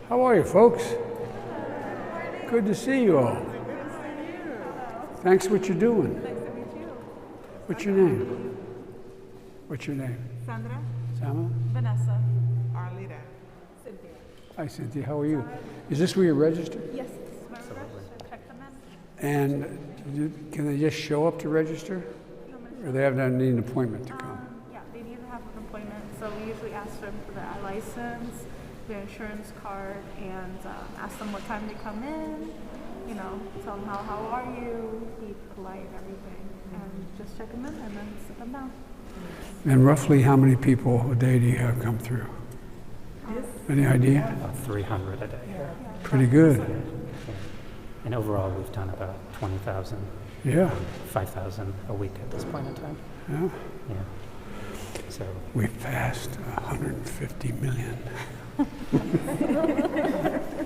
How are you, folks? Good to see you all. Thanks for what you're doing. Nice to meet you. What's your name? What's your name? Sandra. Sama? Vanessa. Arlita. Cynthia. Hi, Cynthia. How are you? Is this where you're registered? Yes, this is my register. Check them in. And can they just show up to register? Or they have to need an appointment to come? Yeah, they need to have an appointment. So we usually ask them for their license, their insurance card, and ask them what time they come in. You know, tell them how are you, be polite, everything, and just check them in and then sit them down. And roughly how many people a day do you have come through? Any idea? About 300 a day. Pretty good. And overall, we've done about 20,000, Yeah. 5,000 a week at this point in time. Yeah. Yeah. So We passed 150 million.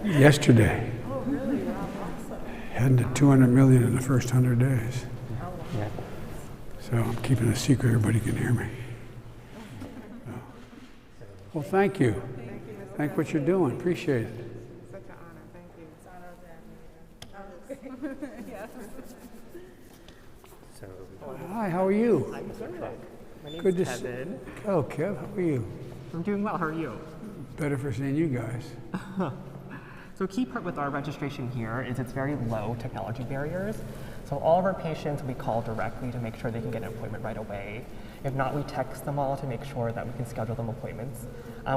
Yesterday. Oh, really? Wow, awesome. Heading to 200 million in the first 100 days. yeah. So I'm keeping a secret, everybody can hear me. So. Well, thank you. Thank what you're doing, appreciate it. Such an honor. Thank you. So Hi, how are you? I'm terrific. My name's Good to see Kevin. Oh, Kev, how are you? I'm doing well. How are you? Better for seeing you guys. So a key part with our registration here is it's very low technology barriers. So all of our patients we call directly to make sure they can get an appointment right away. If not, we text them all to make sure that we can schedule them appointments.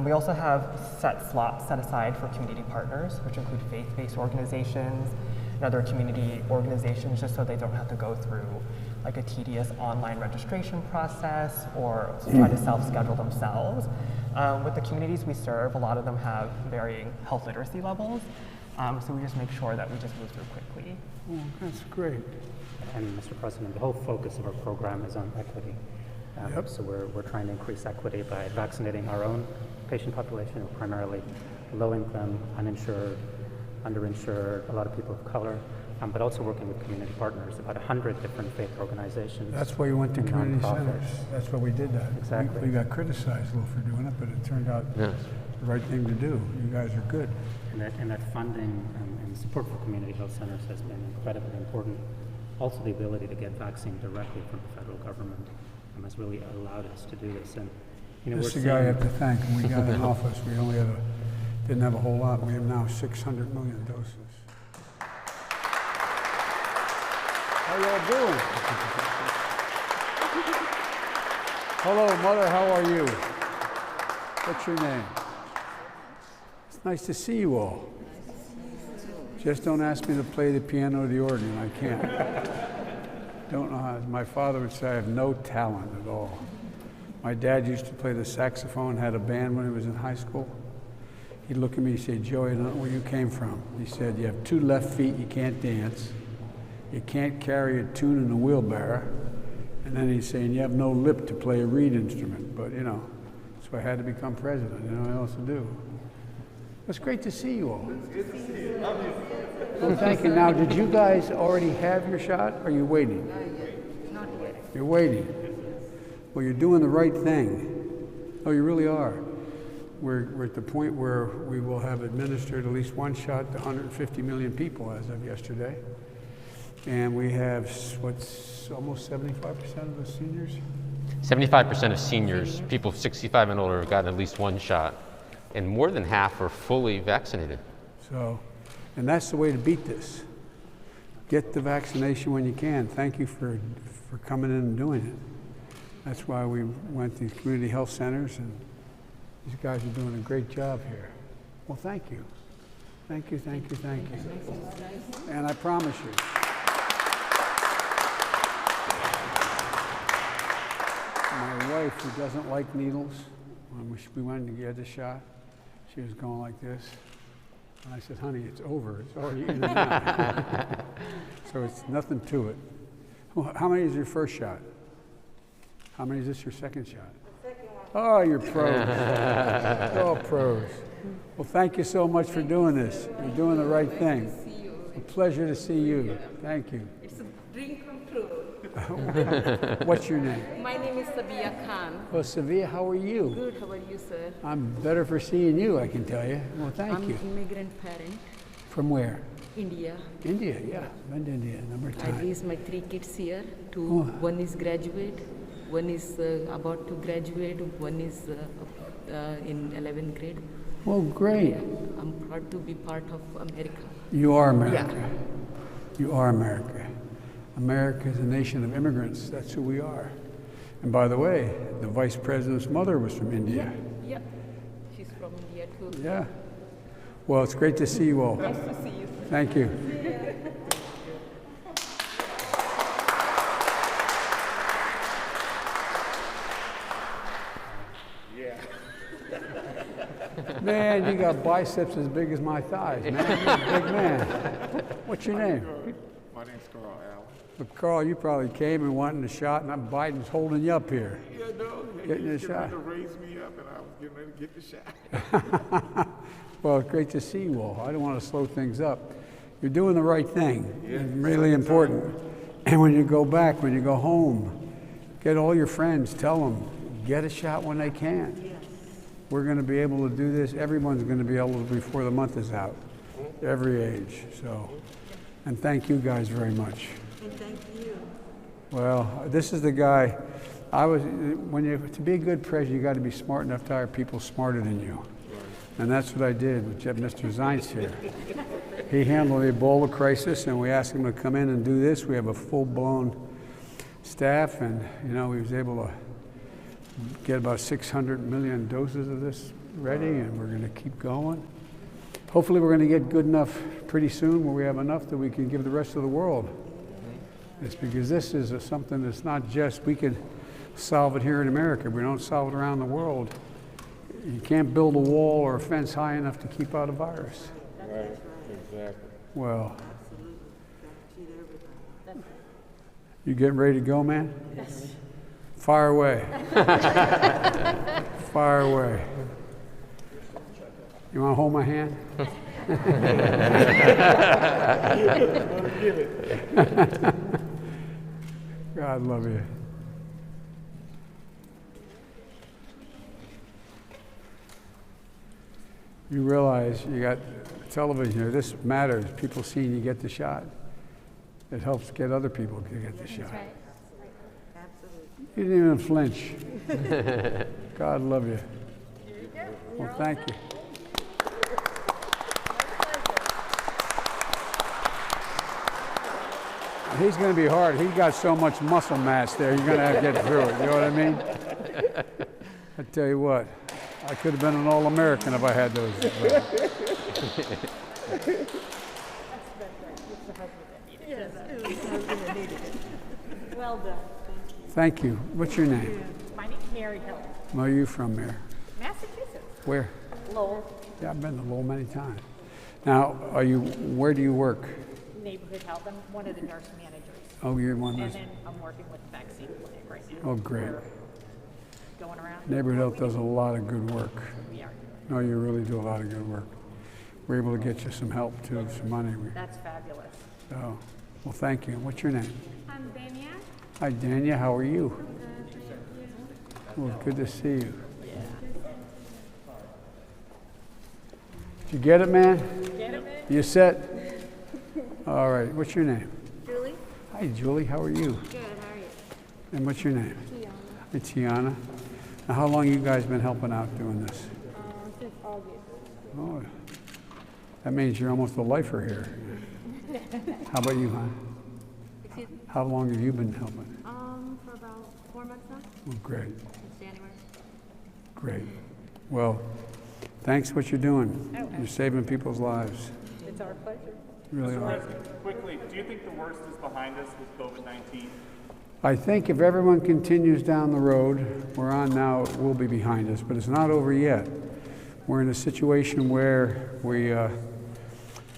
We also have set slots set aside for community partners, which include faith-based organizations and other community organizations, just so they don't have to go through like a tedious online registration process or try to self-schedule themselves. With the communities we serve, a lot of them have varying health literacy levels, so we just make sure that we just move through quickly. Oh, that's great. And Mr. President, the whole focus of our program is on equity. Yep. So we're trying to increase equity by vaccinating our own patient population, primarily low income, uninsured, underinsured, a lot of people of color, but also working with community partners, about 100 different faith organizations. That's why you went to and community nonprofits. centers. That's why we did that. Exactly. We got criticized a little for doing it, but it turned out the right thing to do. You guys are good. And that funding and support for community health centers has been incredibly important. Also, the ability to get vaccine directly from the federal government has really allowed us to do this. And This is the guy I have to thank. When we got in office, we only had didn't have a whole lot. We have now 600 million doses. How y'all doing? Hello, Mother. How are you? What's your name? It's nice to see you all. Just don't ask me to play the piano or the organ. I can't. Don't know how. My father would say I have no talent at all. My dad used to play the saxophone, had a band when he was in high school. He'd look at me and say, Joey, I don't know where you came from. He said, you have 2 left feet, you can't dance. You can't carry a tune in a wheelbarrow. And then he's saying, you have no lip to play a reed instrument. But, so I had to become president. You know what else to do? It's great to see you all. It's good to see you. Well, thank you. Now, did you guys already have your shot, or are you waiting? Not yet. You're waiting. Well, you're doing the right thing. Oh, you really are. We're at the point where we will have administered at least one shot to 150 million people as of yesterday. And we have, almost 75% of the seniors? 75% of seniors, people 65 and older, have gotten at least one shot, and more than half are fully vaccinated. So, and that's the way to beat this. Get the vaccination when you can. Thank you for coming in and doing it. That's why we went to these community health centers, and these guys are doing a great job here. Well, thank you. Thank you, thank you, thank you. And I promise you, my wife, who doesn't like needles, when we went to get the shot, she was going like this. And I said, honey, it's over. It's already in and out. So it's nothing to it. Well, how many is your first shot? How many is this your second shot? The second one. Oh, you're pros. Oh, pros. Well, thank you so much for doing this. You're doing the right thing. See you. A pleasure to see you. Thank you. It's a dream come true. What's your name? My name is Sabia Khan. Well, Sevilla, how are you? Good, how are you, sir? I'm better for seeing you, I can tell you. Well, thank I'm you. an immigrant parent, From where? India. India, yeah. Been to India a number of I times. raised my 3 kids here. Oh. One is graduate, one is about to graduate, one is in 11th grade. Well, great. I'm proud to be part of America. You are America. You are America. America is a nation of immigrants. That's who we are. And by the way, the vice president's mother was from India. Yeah, she's from India too. Yeah. Well, it's great to see you all. Nice to see you. Thank you. Man, you got biceps as big as my thighs, man. You're a big man. What's your name? My name's Carl Allen. But Carl, you probably came and wanted a shot, and I'm Biden's holding you up here. Yeah, no, Getting he a was getting ready shot. to raise me up, and I was getting ready to get the shot. Well, it's great to see you all. I don't want to slow things up. You're doing the right thing. It's really important. And when you go back, when you go home, get all your friends, tell them, get a shot when they can. We're going to be able to do this. Everyone's going to be able to before the month is out, every age. So, and thank you guys very much. And thank you. Well, this is the guy. To be a good president, you got to be smart enough to hire people smarter than you. And that's what I did with Mr. Zients here. He handled the Ebola crisis, and we asked him to come in and do this. We have a full-blown staff, and he was able to get about 600 million doses of this ready, and we're going to keep going. Hopefully, we're going to get good enough pretty soon where we have enough that we can give the rest of the world. It's because this is something that's not just we could solve it here in America. We don't solve it around the world. You can't build a wall or a fence high enough to keep out a virus. Right, exactly. Well, you getting ready to go, man? Yes. Fire away. Fire away. You want to hold my hand? God love you. You realize you got television here. This matters. People seeing you get the shot. It helps get other people to get the shot. You didn't even flinch. God love you. Well, thank you. He's going to be hard. He's got so much muscle mass there. You're going to have to get through it. You know what I mean? I tell you what, I could have been an All-American if I had those. Well done. Thank you. What's your name? My name's Mary Hill, Where are you from there? Massachusetts. Where? Lowell Yeah, I've been to Lowell many times. Now, where do you work? Neighborhood Health. I'm one of the nurse managers. Oh, you're one of And those. then I'm working with the vaccine clinic right now. Oh, great. We're going around. Neighborhood Health does a lot of good work. We are. No, you really do a lot of good work. We're able to get you some help too, some money. That's fabulous. So, well, thank you. What's your name? I'm Dania. Hi, Dania. How are you? Well, good to see you. Did you get it, man? Get it, man? You set? All right. What's your name? Julie. Hi, Julie. How are you? Good. How are you? And what's your name? Tiana. Hey, Tiana. Now, how long you guys been helping out doing this? Since August. Oh, that means you're almost a lifer here. How about you, hon? Excuse me. How long have you been helping? For about 4 months now. Oh, great. Since January. Great. Well, thanks for what you're doing. You're saving people's lives. It's our pleasure. You really are. Quickly, do you think the worst is behind us with COVID-19? I think if everyone continues down the road we're on now, it will be behind us, but it's not over yet. We're in a situation where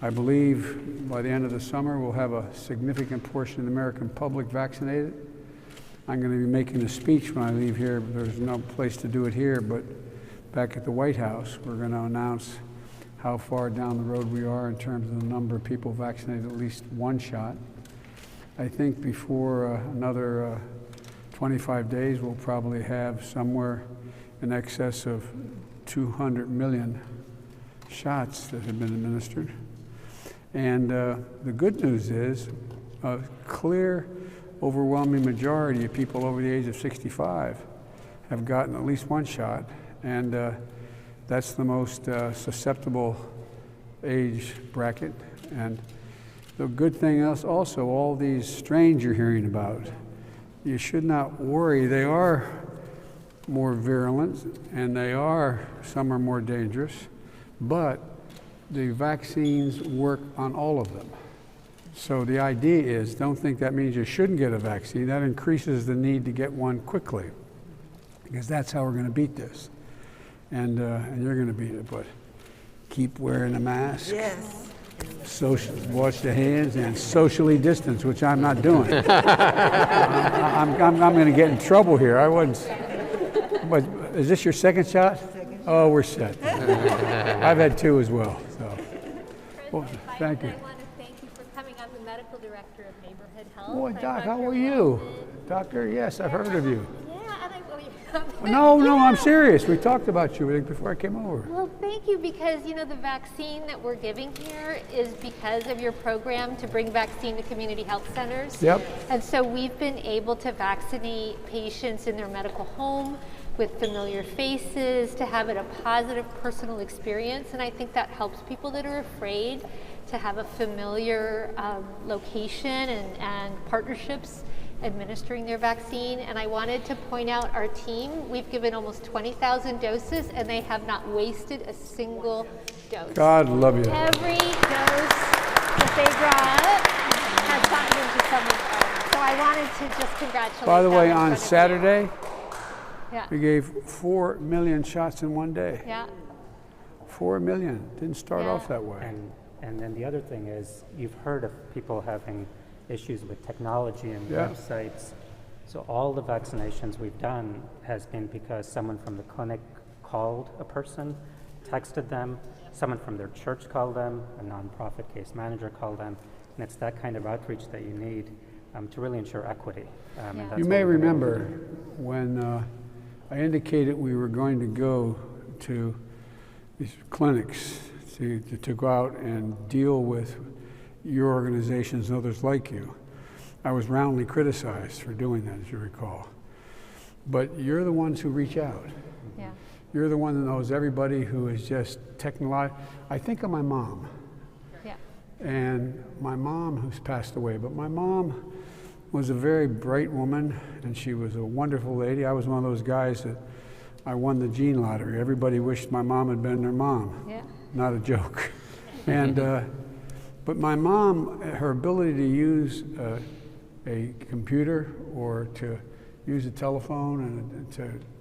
I believe by the end of the summer, we'll have a significant portion of the American public vaccinated. I'm going to be making a speech when I leave here. There's no place to do it here, but back at the White House, we're going to announce how far down the road we are in terms of the number of people vaccinated at least one shot. I think before another 25 days, we'll probably have somewhere in excess of 200 million shots that have been administered. And the good news is a clear, overwhelming majority of people over the age of 65 have gotten at least one shot, and that's the most susceptible age bracket. And the good thing is also all these strains you're hearing about, you should not worry. They are more virulent, and some are more dangerous, but the vaccines work on all of them. So the idea is, don't think that means you shouldn't get a vaccine. That increases the need to get one quickly, because that's how we're going to beat this. And you're going to beat it, but keep wearing a mask. Yes. Wash the hands and socially distance, which I'm not doing. I'm going to get in trouble here. I wasn't. But is this your second shot? Oh, we're set. I've had 2 as well. So, well, thank you. I want to thank you for coming. I'm the medical director of Neighborhood Health. Boy, I Doc, run how your are you? wellness. Doctor, yes, I've heard of you. Yeah, and No, I'm serious. We talked about you before I came over. Well, thank you, because the vaccine that we're giving here is because of your program to bring vaccine to community health centers. Yep. And so we've been able to vaccinate patients in their medical home with familiar faces, to have it a positive personal experience. And I think that helps people that are afraid to have a familiar location and partnerships administering their vaccine. And I wanted to point out our team. We've given almost 20,000 doses, and they have not wasted a single dose. God love you. Every dose that they draw has gotten into someone's arm. So I wanted to just congratulate By the them way, in on front of you. Saturday, Yeah. we gave 4 million shots in one day. Yeah. 4 million. Didn't start Yeah. off that way. And then the other thing is, you've heard of people having issues with technology and Yeah. websites. So all the vaccinations we've done has been because someone from the clinic called a person, texted them, someone from their church called them, a nonprofit case manager called them, and it's that kind of outreach that you need to really ensure equity. And that's You what may we've been able to remember do. when I indicated we were going to go to these clinics to go out and deal with your organizations and others like you. I was roundly criticized for doing that, as you recall. But you're the ones who reach out. Yeah. You're the one that knows everybody who is just technological. I think of my mom. Yeah. And my mom, who's passed away, but my mom was a very bright woman, and she was a wonderful lady. I was one of those guys that I won the gene lottery. Everybody wished my mom had been their mom. Yeah. Not a joke. And but my mom, her ability to use a computer or to use a telephone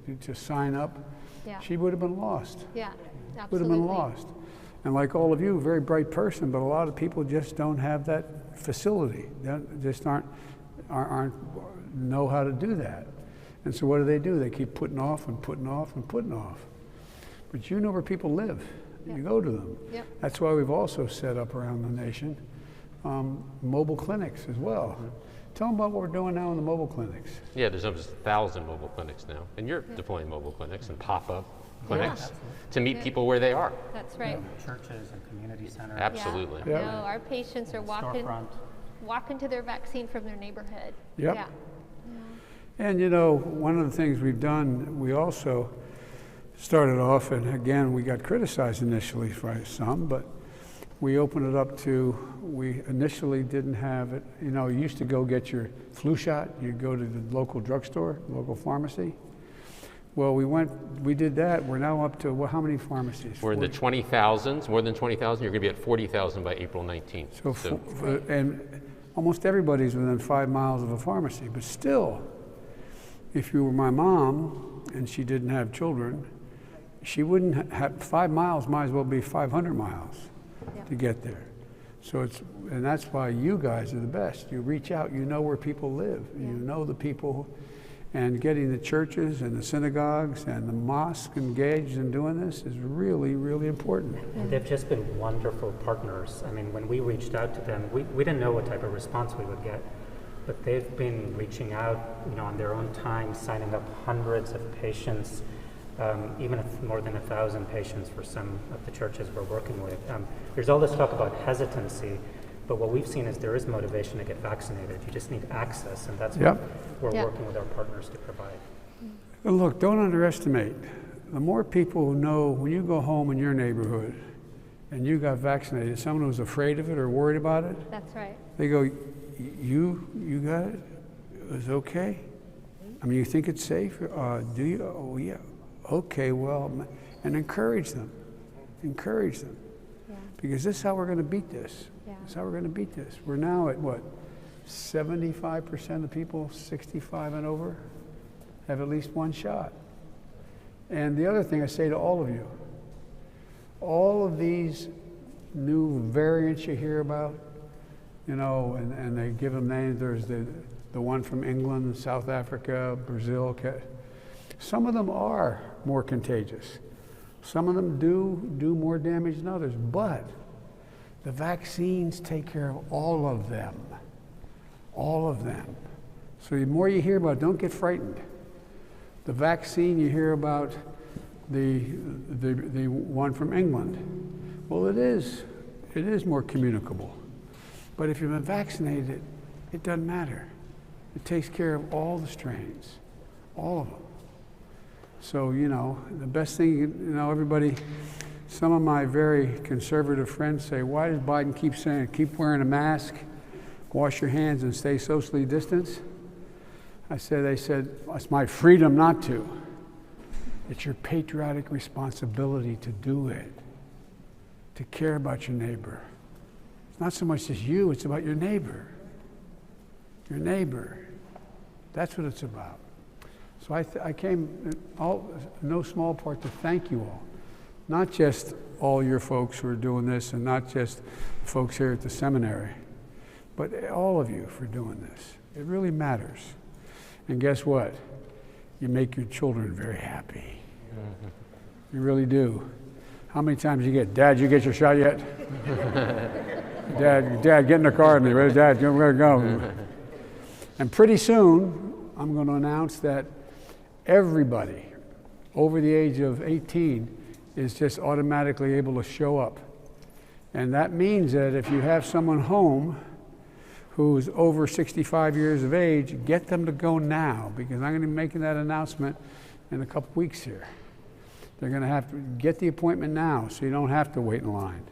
and to sign up, Yeah. she would have been lost. Yeah. Would have Absolutely. been lost. And like all of you, a very bright person, but a lot of people just don't have that facility. They just aren't know how to do that. And so what do? They keep putting off and putting off and putting off. But you know where people live. Yep. You go to them. Yep. That's why we've also set up around the nation mobile clinics as well. Tell them about what we're doing now in the mobile clinics. Yeah, there's almost 1,000 mobile clinics now, and you're deploying mobile clinics and pop-up clinics to meet people where they are. That's right. Churches and community centers. Absolutely. Yeah. No, our patients are Storefront. walking to their vaccine from their neighborhood. Yep. Yeah. And one of the things we've done, we also started off, and again, we got criticized initially by some, but we opened it up we initially didn't have it. You used to go get your flu shot, you'd go to the local drugstore, local pharmacy. Well, we did that. We're now up to, well, how many pharmacies? We're in the 20,000s, more than 20,000. You're going to be at 40,000 by April 19th. And almost everybody's within 5 miles of a pharmacy, but still, if you were my mom and she didn't have children, she wouldn't have 5 miles, might as well be 500 miles to get there. So and that's why you guys are the best. You reach out, you know where people live, you know the people, and getting the churches and the synagogues and the mosque engaged in doing this is really, really important. And they've just been wonderful partners. I mean, when we reached out to them, we didn't know what type of response we would get. but they've been reaching out, on their own time, signing up hundreds of patients, even if more than 1,000 patients for some of the churches we're working with. There's all this talk about hesitancy, but what we've seen is there is motivation to get vaccinated. You just need access, and that's what we're working with our partners to provide. But look, don't underestimate. The more people who know when you go home in your neighborhood and you got vaccinated, someone who's afraid of it or worried about it, That's right. they go, you got it? It was okay? I mean, you think it's safe? Do you? Oh, yeah. Okay, well, and encourage them. Encourage them. Yeah. Because this is how we're going to beat this. Yeah. This is how we're going to beat this. We're now at what? 75% of people 65 and over have at least one shot. And the other thing I say to all of you, all of these new variants you hear about, and they give them names. There's the one from England, South Africa, Brazil. Some of them are more contagious. Some of them do more damage than others. But the vaccines take care of all of them. All of them. So the more you hear about it, don't get frightened. The vaccine you hear about, the one from England, well, it is more communicable. But if you've been vaccinated, it doesn't matter. It takes care of all the strains, all of them. So, the best thing, everybody, some of my very conservative friends say, why does Biden keep saying, keep wearing a mask, wash your hands, and stay socially distanced? They said, it's my freedom not to. It's your patriotic responsibility to do it, to care about your neighbor. It's not so much just you, it's about your neighbor. Your neighbor. That's what it's about. So I came, no small part, to thank you all. Not just all your folks who are doing this, and not just the folks here at the seminary, but all of you for doing this. It really matters. And guess what? You make your children very happy. You really do. How many times you get, Dad, you get your shot yet? Dad, get in the car with me. Where's Dad? We're going to go. And pretty soon, I'm going to announce that everybody over the age of 18 is just automatically able to show up. And that means that if you have someone home who's over 65 years of age, get them to go now, because I'm going to be making that announcement in a couple weeks here. They're going to have to get the appointment now, so you don't have to wait in line.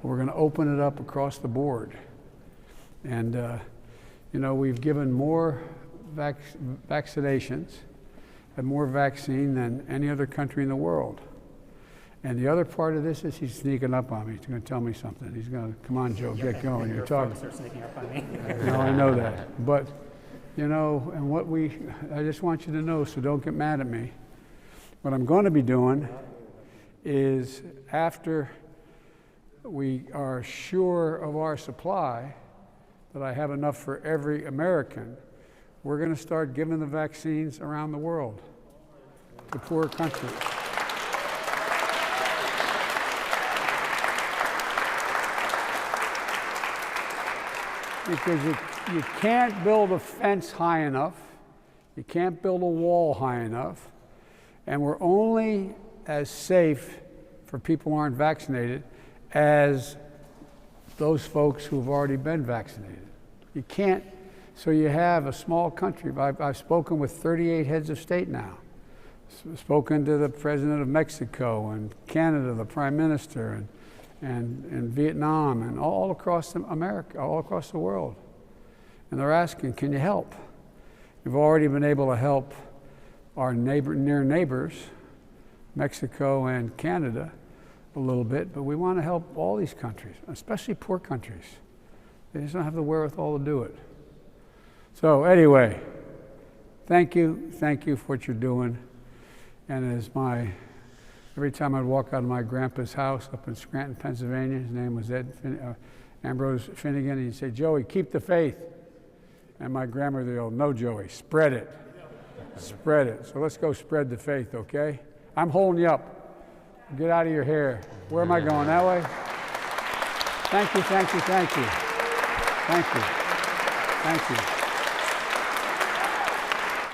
We're going to open it up across the board. And, we've given more vaccinations and more vaccine than any other country in the world. And the other part of this is he's sneaking up on me. He's going to tell me something. He's going to, come on, Joe, get going. You're talking. Folks are sneaking up on me. No, I know that. But, and I just want you to know, so don't get mad at me. What I'm going to be doing is, after we are sure of our supply, that I have enough for every American, we're going to start giving the vaccines around the world to poor countries. Because you can't build a fence high enough, you can't build a wall high enough, and we're only as safe for people who aren't vaccinated as those folks who've already been vaccinated. You can't, so you have a small country. I've spoken with 38 heads of state now. Spoken to the president of Mexico and Canada, the prime minister, and Vietnam, and all across America, all across the world. And they're asking, can you help? We've already been able to help our near neighbors, Mexico and Canada, a little bit, but we want to help all these countries, especially poor countries. They just don't have the wherewithal to do it. So anyway, thank you for what you're doing. And every time I'd walk out of my grandpa's house up in Scranton, Pennsylvania, his name was Ambrose Finnegan, and he'd say, Joey, keep the faith. And my grandmother would go, no, Joey, spread it. Spread it. So let's go spread the faith, okay? I'm holding you up. Get out of your hair. Where am I going? That way? Thank you. Thank you.